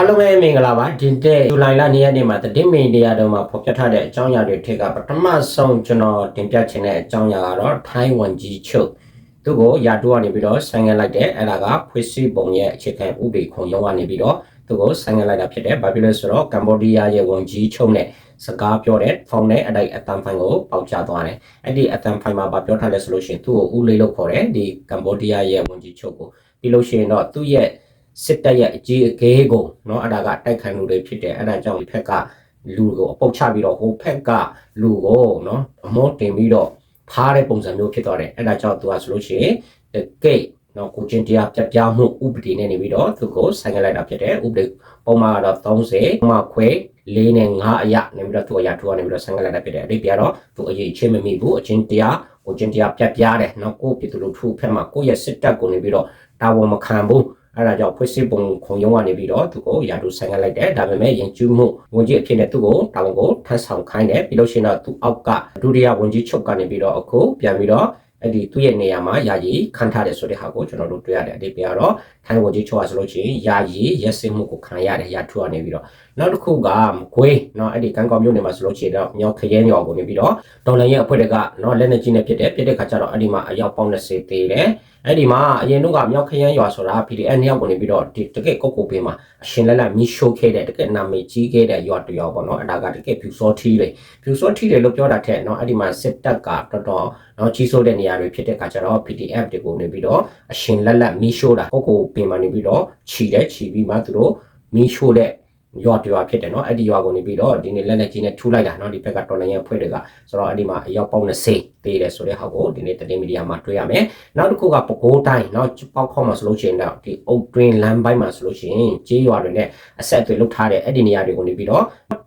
အားလုံးပဲမင်္ဂလာပါဒီတဲ့ဇူလိုင်လ2ရက်နေ့မှာသတင်းမီဒီယာတို့မှာဖော်ပြထားတဲ့အကြောင်းအရာတွေထက်ကပထမဆုံးကျွန်တော်တင်ပြချင်တဲ့အကြောင်းအရာကတော့ထိုင်းဝန်ကြီးချုပ်သူကိုယာတူကနေပြီးတော့ဆိုင်ငံလိုက်တဲ့အဲ့ဒါကဖွေးစီပုံရဲ့အခြေခံဥပဒေခုံရုံးကနေပြီးတော့သူကိုဆိုင်ငံလိုက်တာဖြစ်တယ်ဘာဖြစ်လဲဆိုတော့ကမ္ဘောဒီးယားရဲ့ဝန်ကြီးချုပ်နဲ့စကားပြောတဲ့ဖုန်းနဲ့အတိုက်အတန်ဖိုင်ကိုပေါက်ချသွားတယ်အဲ့ဒီအတန်ဖိုင်မှာပြောထားလဲဆိုလို့ရှိရင်သူ့ကိုဦးလေးလို့ခေါ်တယ်ဒီကမ္ဘောဒီးယားရဲ့ဝန်ကြီးချုပ်ကိုပြီးလို့ရှိရင်တော့သူ့ရဲ့စစ်တပ်ရဲ့အကြီးအကဲကိုเนาะအဲ့ဒါကတိုက်ခိုက်မှုတွေဖြစ်တယ်အဲ့ဒါကြောင့်ဒီဖက်ကလူကိုအပုတ်ချပြီးတော့ဟိုဖက်ကလူကိုเนาะအမောတင်ပြီးတော့ဖားတဲ့ပုံစံမျိုးဖြစ်သွားတယ်အဲ့ဒါကြောင့်သူကဆိုလို့ရှိရင်တကိတ်เนาะကိုချင်းတရားပြပြမှုဥပဒေနဲ့နေပြီးတော့သူကိုဆိုင်ကလိုက်တာဖြစ်တယ်ဥပဒေပုံမှန်ကတော့30မှခွဲ4နဲ့5အရာနေပြီးတော့သူအရာထူကနေပြီးတော့ဆိုင်ကလိုက်တာဖြစ်တယ်အဲ့ဒီပြတော့သူအရေးချင်းမမိဘူးအချင်းတရားကိုချင်းတရားပြပြတယ်เนาะကိုပြည်သူလူထုဖက်မှာကိုရဲ့စစ်တပ်ကိုနေပြီးတော့တာဝန်မခံဘူးအဲ့ဒါကြောင့်ဖွေးစစ်ပုံခုံရုံးကနေပြီးတော့သူကိုယာတူဆိုင်ကလိုက်တယ်ဒါပေမဲ့ယဉ်ကျူးမှုဝန်ကြီးအဖြစ်နဲ့သူကိုတာဝန်ကိုထမ်းဆောင်ခိုင်းတယ်ပြီးလို့ရှိရင်တော့သူအောက်ကဒုတိယဝန်ကြီးချုပ်ကနေပြီးတော့အခုပြန်ပြီးတော့အဲ့ဒီသူ့ရဲ့နေရာမှာယာယီခန့်ထားတယ်ဆိုတဲ့ဟာကိုကျွန်တော်တို့တွေ့ရတယ်အတိတ်ကတော့ထိုင်းဝန်ကြီးချုပ်ကဆိုလို့ရှိရင်ယာယီရက်စင်မှုကိုခံရတယ်ယာထူကနေပြီးတော့နောက်တစ်ခုကမကွေးเนาะအဲ့ဒီကံကောက်မြို့နယ်မှာဆိုလို့ရှိရင်တော့မြောက်ခရဲညော်ကိုနေပြီးတော့ဒေါ်လာရဲ့အဖွဲ့တွေကเนาะလက်နေကြီးနဲ့ဖြစ်တဲ့ခါကျတော့အဲ့ဒီမှာအယောက်ပေါင်း20သေးတယ်အဲ့ဒီမှာအရင်တော့ကမြောက်ခရမ်းရွာဆိုတာ PDF နှစ်ယောက်ကိုနေပြီးတော့ဒီတကယ့်ကုတ်ကိုပေးမှာအရှင်လက်လက်မြီးရှိုးခဲ့တဲ့တကယ့်နာမည်ကြီးခဲ့တဲ့ရွာတရွာပေါ့နော်အဲ့ဒါကတကယ့်ဖြူစောထီးတွေဖြူစောထီးတွေလို့ပြောတာထက်နော်အဲ့ဒီမှာစစ်တပ်ကတော်တော်နော်ကြီးစိုးတဲ့နေရာတွေဖြစ်တဲ့အခါကျတော့ PDF တွေကိုနေပြီးတော့အရှင်လက်လက်မြီးရှိုးတာကုတ်ကိုပေးမှာနေပြီးတော့ခြီပြီးမှသူတို့မြီးရှိုးတဲ့ရွာတရွာဖြစ်တယ်နော်အဲ့ဒီရွာကိုနေပြီးတော့ဒီနေ့လက်လက်ကြီးနဲ့ထူလိုက်တာနော်ဒီဘက်ကတော်လိုင်းရဲ့အဖွဲ့တွေကဆိုတော့အဲ့ဒီမှာအယောက်ပေါင်း20သေးတယ်ဆိုတဲ့ဟာကိုဒီနေ့သတင်းမီဒီယာမှာတွေ့ရမယ်နောက်တစ်ခုကပဲခူးတိုင်းနော်ပေါက်ခေါမှာဆိုလို့ရှိရင်တော့ဒီအုတ်တွင်းလမ်းပိုင်းမှာဆိုလို့ရှိရင်ကြေးရွာတွေနဲ့အဆက်အသွယ်လုပ်ထားတဲ့အဲ့ဒီနေရာတွေကိုနေပြီးတော့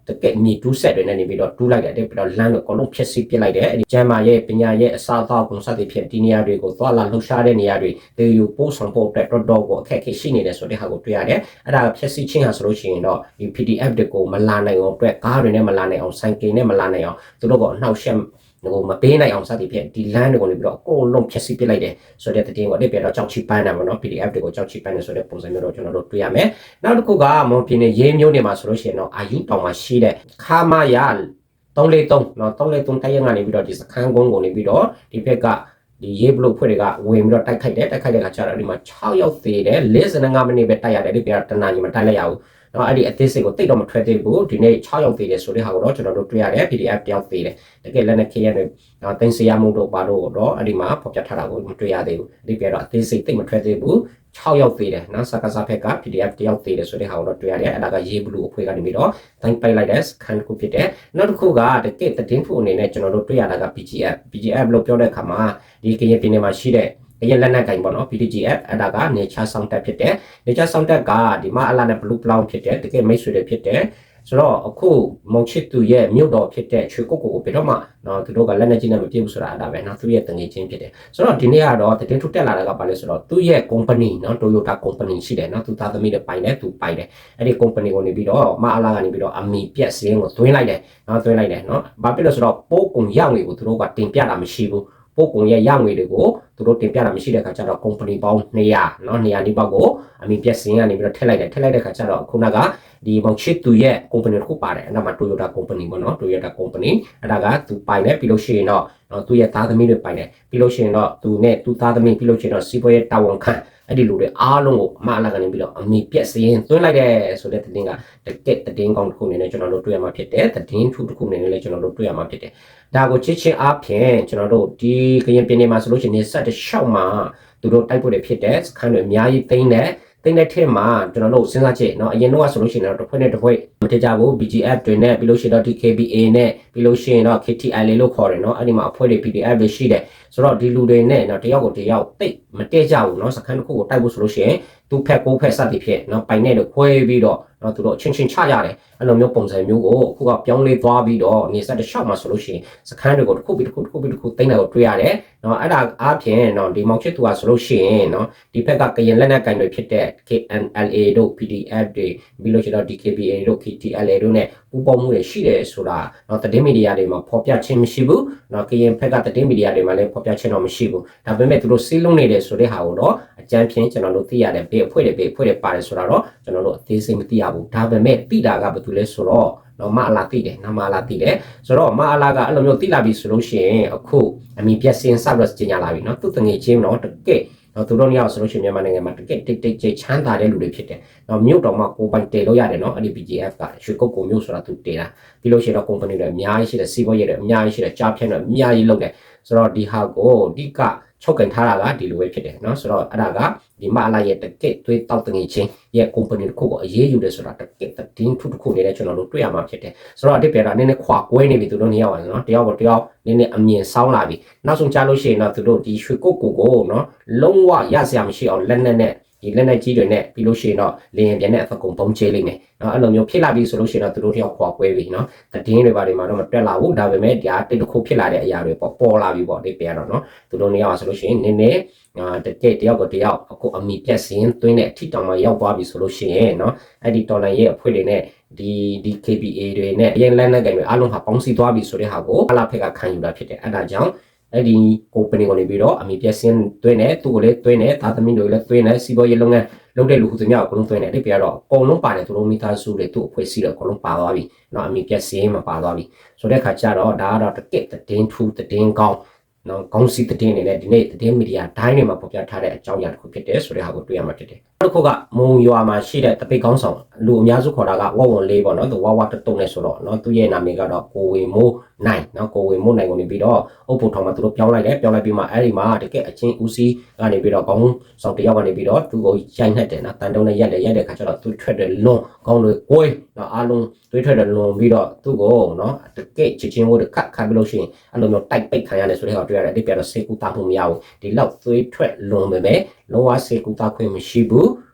တကယ်မြေတူးဆက်တွေနဲ့နေပြီးတော့တူးလိုက်တယ်ပြီးတော့လမ်းတွေအကုန်လုံးဖျက်ဆီးပစ်လိုက်တယ်အဲ့ဒီကျမ်းမာရဲ့ပညာရဲ့အစားအသောက်ကုန်စသည်ဖြစ်ဒီနေရာတွေကိုသွားလာလှုပ်ရှားတဲ့နေရာတွေတေယူပို့ဆောင်ဖို့အတွက်တော်ကိုအခက်အခဲရှိနေတယ်ဆိုတဲ့ဟာကိုတွေ့ရတယ်အဲ့ဒါဖျက်ဆီးခြင်းဟာဆိုလို့ရှိရင်တော့ဒီ PDF တွေကိုမလာနိုင်အောင်အတွက်ကားတွေနဲ့မလာနိုင်အောင်ဆိုင်ကယ်နဲ့မလာနိုင်အောင်သူတို့ကအနှောက်အယှက်ဟိုမပေးနိုင်အောင်စသည်ဖြင့်ဒီ land တွေကိုနေပြီးတော့အကုန်လုံးဖျက်ဆီးပစ်လိုက်တယ်ဆိုတဲ့တဲ့တင်ကိုအဲ့ပြတော့ကြောက်ချီပန်းတယ်ပေါ့နော် PDF တွေကိုကြောက်ချီပန်းတယ်ဆိုတဲ့ပုံစံမျိုးတော့ကျွန်တော်တို့တွေ့ရမယ်နောက်တစ်ခုကမွန်ပြည်နယ်ရေးမျိုးနေမှာဆိုလို့ရှိရင်တော့အာယူတောင်မှာရှိတဲ့ခါမရ343နော်343တိုက်ရငါနေပြီးတော့ဒီစခန်းကုန်းကိုနေပြီးတော့ဒီဘက်ကဒီရေးဘလို့ဖွဲ့တွေကဝင်ပြီးတော့တိုက်ခိုက်တဲ့ခါကျတော့ဒီမှာ6ရောက်သေးတယ်45မိနစ်ပဲတိုက်ရတယ်ဒီပြတနာကြီးမတိုက်လိုက်ရဘူးနော်အဲ့ဒီအသေးစိတ်ကိုတိတ်တော့မထွက်သေးဘူးဒီနေ့6ရောက်သေးတယ်ဆိုတဲ့ဟာကိုတော့ကျွန်တော်တို့တွေ့ရတယ် PDF တယောက်သေးတယ်တကယ်လည်းနဲ့ KN တွေတင်စီရမှုတို့ပါတော့တော့အဲ့ဒီမှာဖော်ပြထားတာကိုမတွေ့ရသေးဘူးဒီပြတော့အသေးစိတ်တိတ်မထွက်သေးဘူး6ရောက်သေးတယ်နော်စကားစားဖက်က PDF တယောက်သေးတယ်ဆိုတဲ့ဟာကိုတော့တွေ့ရတယ်အဲ့ဒါကရေးဘလူးအဖွဲ့ကနေပြီးတော့တိုင်းပိုက်လိုက်တဲ့စကန်ကိုဖြစ်တယ်နောက်တစ်ခုကတကယ်သတင်းဖို့အနေနဲ့ကျွန်တော်တို့တွေ့ရတာက PGF လို့ပြောတဲ့အခါမှာဒီကရင်ပြည်နယ်မှာရှိတဲ့အရင်လက်နက်ကင်ပေါ့နော် PDGF အဲ့ဒါကနေချာဆောင်တက်ဖြစ်တယ်နေချာဆောင်တက်ကဒီမှာအလာနဲ့ blue brown ဖြစ်တယ်တကယ်မိတ်ဆွေတွေဖြစ်တယ်ဆိုတော့အခုမုံချစ်သူရဲ့မြို့တော်ဖြစ်တဲ့ချွေကုတ်ကိုဘယ်တော့မှနော်သူတို့ကလက်နဲ့ကြီးနဲ့မပြေဘူးဆိုတာအဲ့ဒါပဲနော်သူရဲ့တငယ်ချင်းဖြစ်တယ်ဆိုတော့ဒီနေ့ကတော့တင်ထုတ်တက်လာတာကဘာလဲဆိုတော့သူရဲ့ company နော် Toyota company ရှိတယ်နော်သူသားသမီးတွေပိုင်တယ်သူပိုင်တယ်အဲ့ဒီ company ကိုနေပြီးတော့မအလာကနေပြီးတော့အမီပြက်စင်းကိုသွင်းလိုက်တယ်နော်သွင်းလိုက်တယ်နော်ဘာဖြစ်လို့ဆိုတော့ပိုးကုံရောက်နေကိုသူတို့ကတင်ပြတာမရှိဘူးပို့ကုန်ရဲ့ရငွေတွေကိုသူတို့တင်ပြတာမရှိတဲ့ခါကျတော့ company ပေါင်း200เนาะ200ဒီပေါက်ကိုအမီပြက်စင်းကနေပြီးတော့ထည့်လိုက်တဲ့ခါကျတော့ခုနကဒီမောင်ချစ်သူရဲ့ company တစ်ခုပါတယ်အဲ့ဒါမှ Toyota company ပေါ့နော် Toyota company အဲ့ဒါကသူပိုင်တယ်ပြီးလို့ရှိရင်တော့သူရဲ့သားသမီးတွေပိုင်တယ်ပြီးလို့ရှိရင်တော့သူနဲ့သူသားသမီးပြီးလို့ရှိရင်တော့စီးပွားရေးတာဝန်ခံအဲ့ဒီလူတွေအားလုံးကိုအမအလာကနေပြီးတော့အမီပြက်စင်းသွင်းလိုက်တဲ့ဆိုတဲ့သတင်းကတကက်သတင်းကောင်းတစ်ခုအနေနဲ့ကျွန်တော်တို့တွေ့ရမှာဖြစ်တယ်သတင်းထူးတစ်ခုအနေနဲ့လည်းကျွန်တော်တို့တွေ့ရမှာဖြစ်တယ်ဒါကိုချစ်ချင်းအားဖြင့်ကျွန်တော်တို့ဒီကရင်ပြည်နယ်မှာဆိုလို့ရှိရင်ဆက်တစ်လျှောက်မှာသူတို့တိုက်ပွဲတွေဖြစ်တဲ့စခန်းတွေအများကြီးသိမ်းတဲ့ထက်မှာကျွန်တော်တို့စဉ်းစားကြည့်เนาะအရင်တော့ဆိုလို့ရှိရင်တော့တစ်ဖွဲ့နဲ့တစ်ဖွဲ့မထကြဘူး BGF တွေနဲ့ပြီးလို့ရှိရင်တော့ DKBA နဲ့ပြီးလို့ရှိရင်တော့ KTI လို့ခေါ်တယ်เนาะအဲ့ဒီမှာအဖွဲ့တွေ PDF တွေရှိတယ်ဆိုတော့ဒီလူတွေနဲ့เนาะတယောက်ကိုတယောက်တိတ်မတည့်ကြဘူးเนาะစခန်းတစ်ခုကိုတိုက်ဖို့ဆိုလို့ရှိရင်သူဖက်ကိုဖက်စသည်ဖြစ်เนาะပိုင်နဲ့တော့ခွဲပြီးတော့เนาะသူတို့ချင်းချကြတယ်အဲ့လိုမျိုးပုံစံမျိုးကိုအခုကပြောင်းလဲသွားပြီးတော့နေဆက်တစ်လျှောက်မှာဆိုလို့ရှိရင်စခန်းတွေကိုတစ်ခုပြီးတစ်ခုသိမ်းတယ်ကိုတွေ့ရတယ်เนาะအဲ့ဒါအားဖြင့်เนาะဒီမောင်ချစ်သူကဆိုလို့ရှိရင်เนาะဒီဖက်ကကရင်လက်နက်ကင်တွေဖြစ်တဲ့ KNLA တို့ PDF တွေပြီးလို့ရှိရင်တော့ DKBA တို့ KTLA တို့နဲ့ပူးပေါင်းမှုတွေရှိတယ်ဆိုတာเนาะသတင်းမီဒီယာတွေမှာဖော်ပြခြင်းမရှိဘူးเนาะကရင်ဖက်ကသတင်းမီဒီယာတွေမှာလည်းဖော်ပြခြင်းတော့မရှိဘူးဒါပေမဲ့သူတို့စီးလုံးနေတယ်ဆိုတဲ့ဟာကိုတော့အကြမ်းဖြင့်ကျွန်တော်တို့သိရတယ်ဘေး အဖွဲတွေပဲအဖွဲတွေပါတယ်ဆိုတော့ကျွန်တော်တို့အသေးစိတ်မသိရဘူးဒါပေမဲ့တိတာကဘာတူလဲဆိုတော့နော်မအလာတိတယ်နာမအလာတိတယ်ဆိုတော့မအလာကအဲ့လိုမျိုးတိလာပြီဆိုလို့ရှိရင်အခုအမီပြက်စင်ဆောက်တော့ကျင်ညာလာပြီနော်သူတငယ်ချင်းနော်တကယ်နော်သူတို့ညောင်ဆိုလို့ရှိရင်မြန်မာနိုင်ငံမှာတကယ်တိတ်ချမ်းသာတဲ့လူတွေဖြစ်တယ်နော်မြို့တော်မှာကိုပိုင်တည်လို့ရတယ်နော်အဲ့ဒီ BGF ကရွှေကုတ်ကိုမြို့ဆိုတာသူတည်တာပြီးလို့ရှိရင်တော့ company တွေအများကြီးရှိတယ်စီးပွားရေးတွေအများကြီးရှိတယ်ကြားဖြတ်တွေအများကြီးလုပ်တယ်ဆိုတော့ဒီဟာကိုဒီကချုပ်ကန်ထားတာကဒီလိုပဲဖြစ်တယ်နော်ဆိုတော့အဲ့ဒါကဒီမအလာရဲ့တကယ်သွေးတောက်တငယ်ချင်းရဲ့ company တစ်ခုကိုအရေးယူတယ်ဆိုတာတကယ်တင်းထုတစ်ခုနေတဲ့ကျွန်တော်တို့တွေ့ရမှာဖြစ်တယ်ဆိုတော့အတိတ်ပြတာနည်းနည်းခွာကွဲနေပြီသူတို့နေရောက်နော်တယောက်ကိုတယောက်နည်းနည်းအမြင်ဆောင်းလာပြီနောက်ဆုံးကြားလို့ရှိရင်တော့သူတို့ဒီရွှေကုတ်ကိုနော်လုံးဝရစရာမရှိအောင်လက်နဲ့ဒီလက်နဲ့ကြီးတွေနဲ့ပြီးလို့ရှိရင်တော့လင်းရင်ပြန်တဲ့အဖက်ကုံပုံချေးလိမ့်မယ်နော်အဲ့လိုမျိုးဖြစ်လာပြီဆိုလို့ရှိရင်တော့သူတို့တယောက်ခွာကွဲပြီနော်တည်င်းတွေဘာတွေမှာတော့မတွက်လာဘူးဒါပေမဲ့ဒီအတိတ်တစ်ခုဖြစ်လာတဲ့အရာတွေပေါ်လာပြီပေါ့ဒီပြရတော့နော်သူတို့နေရောက်ဆိုလို့ရှိရင်နည်းနည်းတကယ်တယောက်ကိုတယောက်အခုအမိပြက်စင်းသွင်းတဲ့အထိတောင်မှရောက်သွားပြီဆိုလို့ရှိရင်နော်အဲ့ဒီတော်လိုင်းရဲ့အဖွဲ့တွေနဲ့ဒီ KPA တွေနဲ့ရင်းလက်နဲ့တွေအားလုံးဟာပေါင်းစည်းသွားပြီဆိုတဲ့ဟာကိုအလားဖက်ကခံယူတာဖြစ်တယ်အဲ့ဒါကြောင့်အဲ့ဒီ company ကိုနေပြီးတော့အမိပြက်စင်းသွင်းတယ်သူ့ကိုလည်းသွင်းတယ်သာသမီတွေလည်းသွင်းတယ်စီးပွားရေးလုပ်ငန်းလုပ်တဲ့လူခုသူများအကုန်လုံးသွင်းတယ်ဒီပြတော့အကုန်လုံးပါတယ်သူတို့မိသားစုတွေသူ့အဖွဲ့အစည်းတွေအကုန်လုံးပါသွားပြီเนาะအမိပြက်စင်းမှာပါသွားပြီဆိုတဲ့ခါကျတော့ဒါကတော့တကက်တင်းထူးတင်းကောင်းနော်ကောင်းစီတင်းနေတဲ့ဒီနေ့တင်းမီဒီယာဒိုင်းတွေမှာပေါ်ပြထားတဲ့အကြောင်းအရာတစ်ခုဖြစ်တယ်ဆိုတဲ့ဟာကိုတွေ့ရမှာဖြစ်တယ်နောက်တစ်ခုကမုံရွာမှာရှိတဲ့တပိတ်ကောင်းဆောင်လူအများစုခေါ်တာကဝဝလေးပေါ့နော်သူဝဝတုံးနေဆိုတော့နော်သူ့ရဲ့နာမည်ကတော့ကိုဝေမိုးနိုင်နော်ကိုဝေမိုးနိုင်ကိုနေပြီးတော့အုပ်ဖို့ထောင်မှာသူတို့ပြောင်းလိုက်ပြီးမှအဲ့ဒီမှာတကယ်အချင်းဦးစီးကနေပြီးတော့ကောင်းဆောင်တယောက်ကနေပြီးတော့သူ့ကိုရိုက်နှက်တယ်နော်တန်တုံးနဲ့ရက်တဲ့ခါကျတော့သူထွက်တယ်လွန်ကောင်းလို့ကိုယ်နော်အားလုံးတွေးထွက်တယ်လွန်ပြီးတော့သူ့ကိုနော်တကယ်ချစ်ချင်းကိုခတ်ပြီးလို့ရှိရင်အဲ့လိုမျိုးတိုက်ပိတ်ခံရတယ်ဆိုတဲ့ဟာတွေ့ရတယ်ဒီပြတော့စေကူတာမှုမရဘူးဒီလောက်သွေးထွက်လွန်ပဲလုံးဝစေကူတာခွင့်မရှိဘူး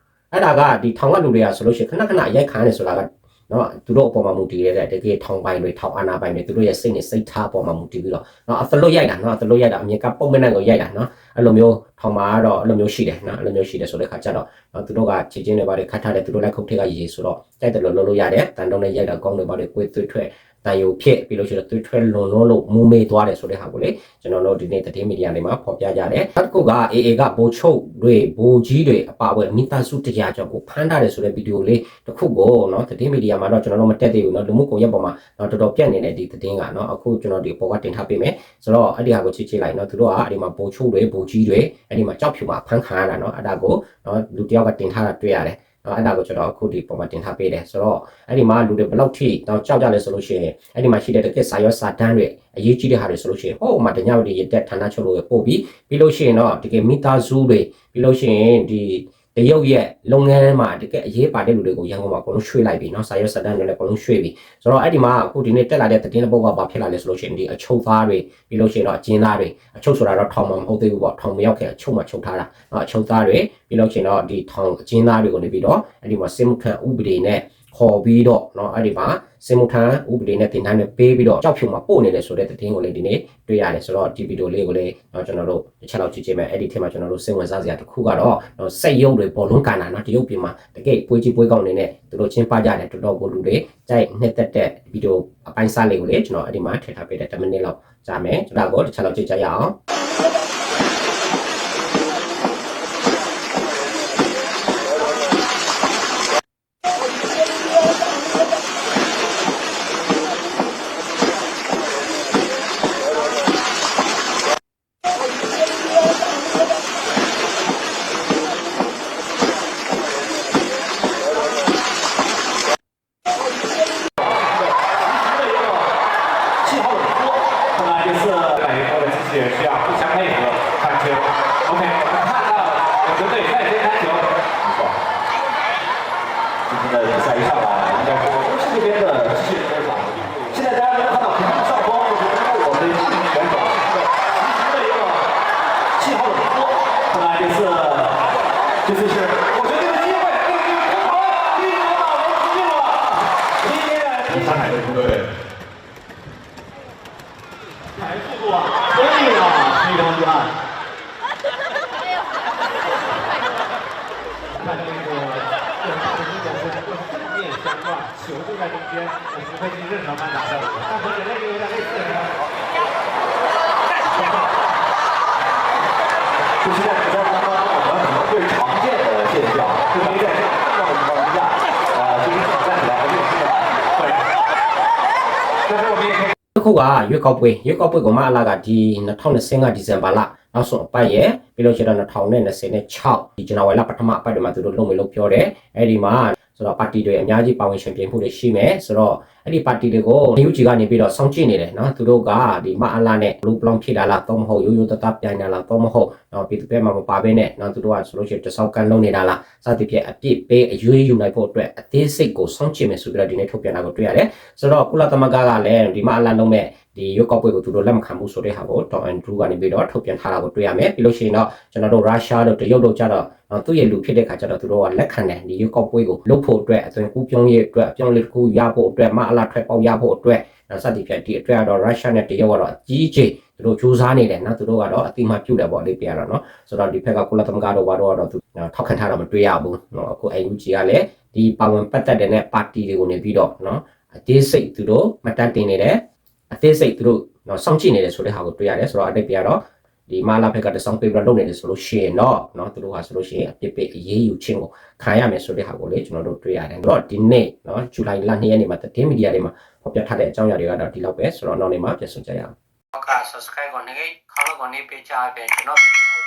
အဲ့ဒါကဒီထောင်ကလူတွေကဆိုလို့ရှိရင်ခဏရိုက်ခံရတယ်ဆိုတာကနော်သူတို့အပေါ်မှာမူတည်တဲ့တကယ်ထောင်ပိုင်းတွေထောင်အာဏာပိုင်းတွေသူတို့ရဲ့စိတ်နဲ့စိတ်ထားအပေါ်မှာမူတည်ပြီးတော့နော်အသလွတ်ရိုက်တာနော်အသလွတ်ရိုက်တာအမြင်ကပုံမှန်နဲ့ကိုရိုက်တာနော်အဲ့လိုမျိုးထောင်မှာကတော့အဲ့လိုမျိုးရှိတယ်နော်အဲ့လိုမျိုးရှိတယ်ဆိုတဲ့ခါကျတော့နော်သူတို့ကချစ်ချင်းတွေပါတယ်ခတ်ထားတယ်သူတို့လည်းခုတ်ထက်ကရေဆိုတော့တိုက်တယ်လို့လုပ်လို့ရတယ်တန်တုံးနဲ့ရိုက်တာကောင်းတယ်ပါတယ်ကိုယ်သွေးထွက်တန်ယိုဖြစ်ပြီးလို့ရှိရင်သွေးထွက်လွန်လို့မူမေးသွားတယ်ဆိုတဲ့ဟာကိုလေကျွန်တော်တို့ဒီနေ့သတင်းမီဒီယာတွေမှာဖော်ပြကြတယ်နောက်တစ်ခုက AA ကဘိုးချုပ်တွေဘိုးကြီးတွေအပါအဝင်မိသားစုတရားကြောင့်ကိုဖမ်းထားတယ်ဆိုတဲ့ဗီဒီယိုလေးတစ်ခုကိုနော်သတင်းမီဒီယာမှာတော့ကျွန်တော်တို့မတက်သေးဘူးနော်လူမှုကွန်ရက်ပေါ်မှာတော့တော်တော်ပြန့်နေတဲ့ဒီသတင်းကနော်အခုကျွန်တော်ဒီပေါ်ကတင်ထားပေးမယ်ဆိုတော့အဲ့ဒီဟာကိုချစ်လိုက်နော်သူတို့ကအဲ့ဒီမှာဘိုးချုပ်တွေဘိုးကြီးတွေအဲ့ဒီမှာကြောက်ဖြူမှာဖမ်းခံရတာနော်အဲ့ဒါကိုနော်လူတယောက်ကတင်ထားတာတွေ့ရတယ်အဲ့ဒါကိုကျွန်တော်အခုဒီပုံမှာတင်ထားပေးတယ်ဆိုတော့အဲ့ဒီမှာလူတွေဘယ်လောက်ထိတော့ကြောက်ကြလဲဆိုလို့ရှိရင်အဲ့ဒီမှာရှိတဲ့တကယ်စာရွက်စာတမ်းတွေအရေးကြီးတဲ့ဟာတွေဆိုလို့ရှိရင်ဟိုမှာတညဝတီရတက်ဌာနချုပ်လို့ပို့ပြီးလို့ရှိရင်တော့တကယ်မိသားစုတွေပြီးလို့ရှိရင်ဒီတရုတ်ရဲ့လုပ်ငန်းမှာတကယ်အရေးပါတဲ့လူတွေကိုရန်ကုန်မှာအကုန်လုံးရွှေ့လိုက်ပြီเนาะစာရွက်စာတမ်းတွေလည်းအကုန်လုံးရွှေ့ပြီဆိုတော့အဲ့ဒီမှာအခုဒီနေ့တက်လာတဲ့သတင်းတစ်ပုဒ်ကဘာဖြစ်လာလဲဆိုလို့ရှိရင်ဒီအချုပ်သားတွေပြီးလို့ရှိရင်တော့အကျဉ်းသားတွေအချုပ်ဆိုတာတော့ထောင်မှာမဟုတ်သေးဘူးပေါ့ထောင်မရောက်ခင်အချုပ်မှာချုပ်ထားတာเนาะအချုပ်သားတွေပြီးလို့ရှိရင်တော့ဒီထောင်အကျဉ်းသားတွေကိုနေပြီးတော့အဲ့ဒီမှာစစ်မှုထမ်းဥပဒေနဲ့ခေါ်ပြီးတော့เนาะအဲ့ဒီမှာစစ်မှုထမ်းဥပဒေနဲ့တင်တန်းတွေပေးပြီးတော့ကြောက်ဖြုံမှာပို့နေတယ်ဆိုတဲ့သတင်းကိုလည်းဒီနေ့တွေ့ရတယ်ဆိုတော့ဒီဗီဒီယိုလေးကိုလည်းကျွန်တော်တို့တစ်ချက်လောက်ကြည့်ကြည့်မယ်အဲ့ဒီထဲမှာကျွန်တော်တို့စိတ်ဝင်စားစရာတစ်ခုကတော့စက်ရုပ်တွေဘောလုံးကန်တာเนาะတရုတ်ပြည်မှာတကယ်ပွေးကြီးပွေးကောင်းနေနဲ့သူတို့ချင်းပကြတယ်တော်တော်ကိုလူတွေကြိုက်နှစ်သက်တဲ့ဗီဒီယိုအပိုင်းစားလေးကိုလည်းကျွန်တော်အဲ့ဒီမှာထည့်ထားပေးတယ်10မိနစ်လောက်ကြာမယ်ကျွန်တော်ကိုတစ်ချက်လောက်ကြည့်ကြရအောင်上海队对，排速度啊，可以啊，非常厉害。看这个正面相撞，球就在中间，不会进任何慢打的，但和人类有点类似的。就是在比赛当中我们可能会常见的现象。就没在这样的情况之下，就是挑战起来还是有这个对。但是我们也可以。 တစ်ခုကရွေးကောက်ပွဲကိုမှအလာကဒီ2020ကဒီဇင်ဘာလနောက်ဆုံးအပတ်ရဲ့ပြီးလို့ရှိတော့2026ဒီဇန်နဝါရီလပထမအပတ်တွေမှာသူတို့လုပ်မယ်လို့ပြောတယ်အဲ့ဒီမှာဆိုတော့ပါတီတွေအများကြီးပါဝင်ရှင်ပြိုင်မှုတွေရှိမယ်ဆိုတော့အဲ့ဒီပါတီတွေကို NUG ကနေပြီးတော့စောင့်ကြည့်နေတယ်နော်သူတို့ကဒီမအလာနဲ့ blue block ဖြစ်လာလားတော့မဟုတ်ရိုးရိုးတပြိုင်လာလားတော့မဟုတ်နော်ပြည်သူတွေမှာမပါဘဲနဲ့နော်သူတို့ကဆိုလို့ရှိရင်တစောက်ကန်လုံးနေတာလားစသဖြင့်အပြစ်ပေးအရွေးယူနိုင်ဖို့အတွက်အသေးစိတ်ကိုစောင့်ကြည့်မယ်ဆိုပြီးတော့ဒီနေ့ထုတ်ပြန်တာကိုတွေ့ရတယ်ဆိုတော့ကုလသမဂ္ဂကလည်းဒီမအလာလုံးမဲ့ဒီရွက်ကောက်ပွဲကိုသူတို့လက်မခံဘူးဆိုတဲ့ဟာကိုဒေါ်အန်ဒရူးကနေပြီးတော့ထုတ်ပြန်ထားတာကိုတွေ့ရမယ်ပြီးလို့ရှိရင်တော့ကျွန်တော်တို့ရုရှားတို့တရုတ်တို့ကြတော့သူ့ရဲ့လူဖြစ်တဲ့ခါကျတော့သူတို့ကလက်ခံတယ်ဒီရွက်ကောက်ပွဲကိုလုပ်ဖို့အတွက်အသွင်ကူးပြောင်းရေးအတွက်အပြောင်းလဲတစ်ခုရဖို့အတွက်မအလာထွက်ပေါက်ရဖို့အတွက်စသဖြင့်ဒီအတွက်ကတော့ရုရှားနဲ့တရုတ်ကတော့အကြီးကြီးသူတို့စူးစမ်းနေတယ်နော်သူတို့ကတော့အတိမပြုတ်တယ်ပေါ့လေးပြရတော့နော်ဆိုတော့ဒီဘက်ကကုလသမဂ္ဂတို့ဘာတော့သူထောက်ခံထားတာမတွေ့ရဘူးနော်အခု NUG ကလည်းဒီပါဝင်ပတ်သက်တဲ့ပါတီတွေကိုနေပြီးတော့နော်အသေးစိတ်သူတို့မတတ်တင်နေတယ်အသေးစိတ်သူတို့နော်စောင့်ကြည့်နေတယ်ဆိုတဲ့ဟာကိုတွေ့ရတယ်ဆိုတော့အတိတ်ပြတော့ဒီမာလာဘက်ကတစောင်းပေးပြီးတော့လုပ်နေတယ်ဆိုလို့ရှိရင်တော့နော်သူတို့ဟာဆိုလို့ရှိရင်အပြစ်ပေးအရေးယူခြင်းကိုခံရမယ်ဆိုတဲ့ဟာကိုလေကျွန်တော်တို့တွေ့ရတယ်။အဲ့တော့ဒီနေ့နော်ဇူလိုင်လ2ရက်နေ့မှာသတင်းမီဒီယာတွေမှာဖော်ပြထားတဲ့အကြောင်းအရာတွေကတော့ဒီလောက်ပဲဆိုတော့နောက်နေ့မှာပြန်ဆုံကြရအောင်။ ဟုတ်ကဲ့ subscribe ကိုနေခေါင်းကိုနေပေးချပေးကျွန်တော်ဗီဒီယို